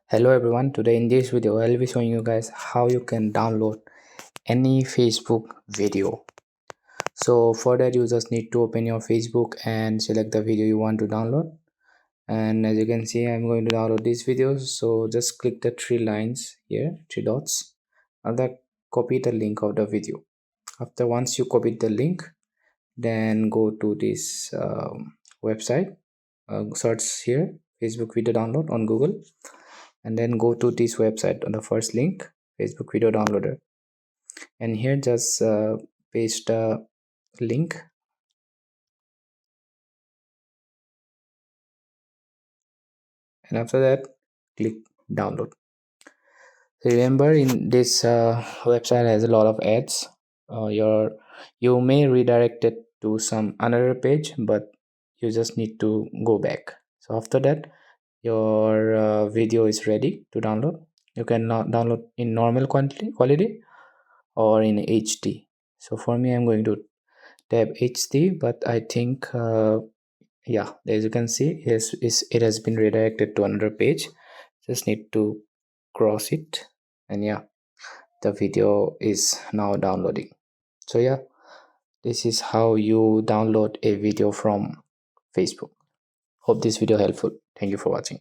Hello everyone, today in this video I'll be showing you guys how you can download any Facebook video. So for that you just need to open your Facebook and select the video you want to download. And as you can see, I'm going to download these videos. So just click the three lines here, three dots, and then copy the link of the video. After once you copy the link, then go to this website, search here Facebook video download on Google, and then go to this website on the first link, Facebook video downloader, and here just paste the link, and after that click download. So remember, in this website has a lot of ads. You may redirect it to some another page, but you just need to go back. So after that your video is ready to download. You can now download in normal quality or in HD. So for me, I'm going to tab HD, but I think yeah, as you can see, it has been redirected to another page. Just need to cross it, and yeah, the video is now downloading. So yeah, this is how you download a video from Facebook. Hope this video helpful. Thank you for watching.